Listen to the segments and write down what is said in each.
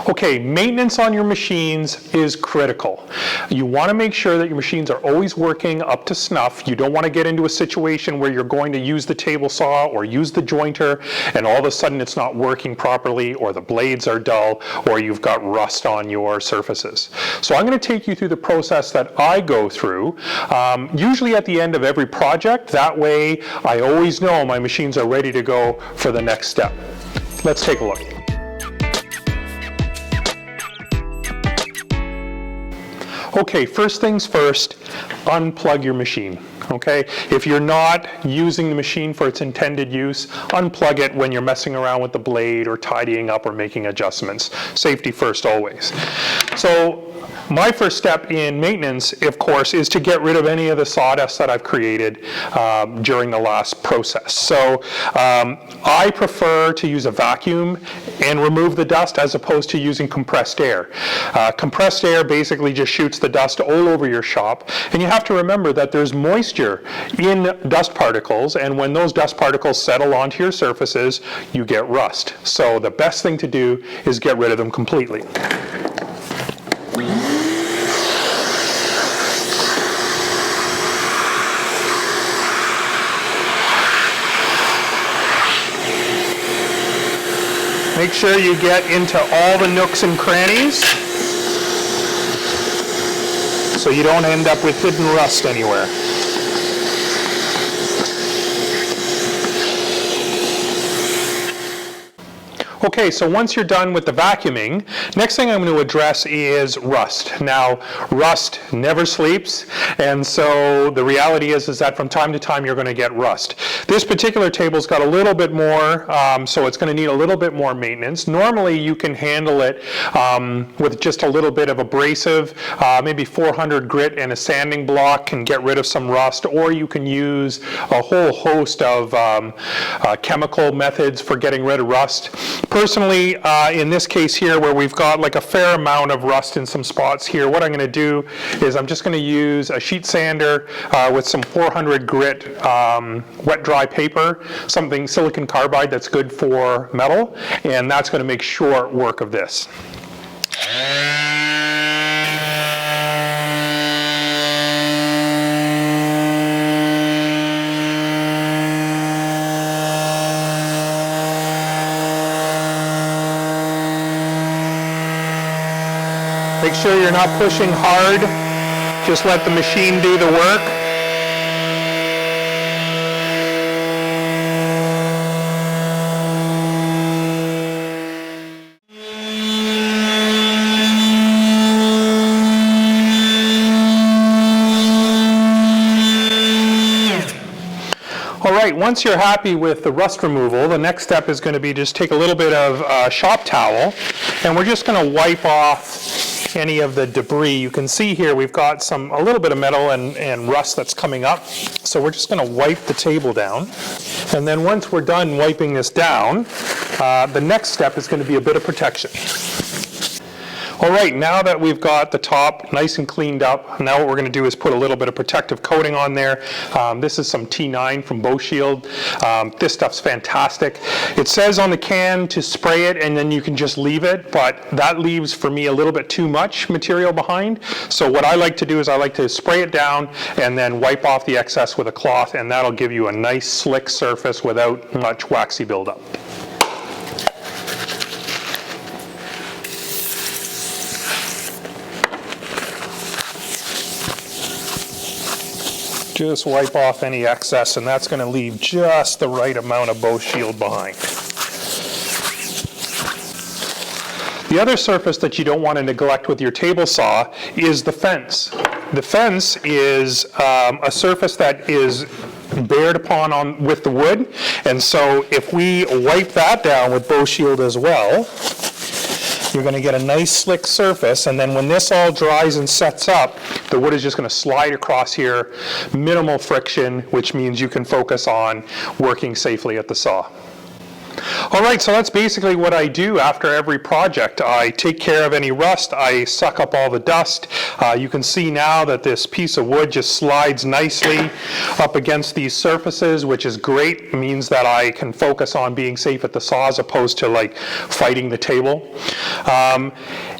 Okay, maintenance on your machines is critical. You want to make sure that your machines are always working up to snuff. You don't want to get into a situation where you're going to use the table saw or use the jointer and all of a sudden it's not working properly, or the blades are dull, or you've got rust on your surfaces. So I'm going to take you through the process that I go through, usually at the end of every project. That way I always know my machines are ready to go for the next step. Let's take a look. Okay, first things first, unplug your machine, okay? If you're not using the machine for its intended use, unplug it when you're messing around with the blade or tidying up or making adjustments. Safety first always. So my first step in maintenance, of course, is to get rid of any of the sawdust that I've created during the last process. So I prefer to use a vacuum and remove the dust as opposed to using compressed air. Compressed air basically just shoots the dust all over your shop, and you have to remember that there's moisture in dust particles, and when those dust particles settle onto your surfaces, you get rust. So the best thing to do is get rid of them completely. Make sure you get into all the nooks and crannies so you don't end up with hidden rust anywhere. Okay, so once you're done with the vacuuming, next thing I'm going to address is rust. Now, rust never sleeps, and so the reality is that from time to time you're going to get rust. This particular table's got a little bit more, so it's going to need a little bit more maintenance. Normally you can handle it with just a little bit of abrasive, maybe 400 grit and a sanding block can get rid of some rust, or you can use a whole host of chemical methods for getting rid of rust. Personally, in this case here, where we've got like a fair amount of rust in some spots here, what I'm going to do is I'm just going to use a sheet sander with some 400 grit wet dry paper, something silicon carbide that's good for metal, and that's going to make short work of this. Make sure you're not pushing hard, just let the machine do the work. All right, once you're happy with the rust removal, the next step is going to be just take a little bit of shop towel, and we're just going to wipe off any of the debris. You can see here we've got a little bit of metal and rust that's coming up. So we're just going to wipe the table down. And then once we're done wiping this down, the next step is going to be a bit of protection. All right, now that we've got the top nice and cleaned up, now what we're going to do is put a little bit of protective coating on there. This is some T9 from Bow Shield. This stuff's fantastic. It says on the can to spray it and then you can just leave it, but that leaves for me a little bit too much material behind. So what I like to do is I like to spray it down and then wipe off the excess with a cloth, and that'll give you a nice slick surface without much waxy buildup. Just wipe off any excess, and that's going to leave just the right amount of Bow Shield behind. The other surface that you don't want to neglect with your table saw is the fence. The fence is a surface that is bared upon with the wood, and so if we wipe that down with Bow Shield as well, you're going to get a nice slick surface, and then when this all dries and sets up, the wood is just going to slide across here, minimal friction, which means you can focus on working safely at the saw. All right, so that's basically what I do after every project. I take care of any rust, I suck up all the dust. You can see now that this piece of wood just slides nicely up against these surfaces, which is great. It means that I can focus on being safe at the saw as opposed to like fighting the table.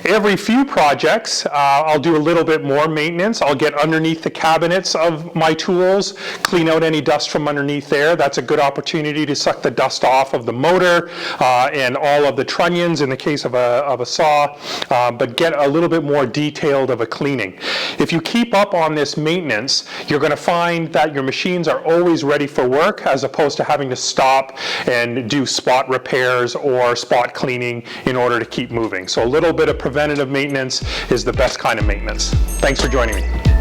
Every few projects, I'll do a little bit more maintenance. I'll get underneath the cabinets of my tools, clean out any dust from underneath there. That's a good opportunity to suck the dust off of the motor and all of the trunnions in the case of a saw, but get a little bit more detailed of a cleaning. If you keep up on this maintenance, you're going to find that your machines are always ready for work as opposed to having to stop and do spot repairs or spot cleaning in order to keep moving. So a little bit of preventative maintenance is the best kind of maintenance. Thanks for joining me.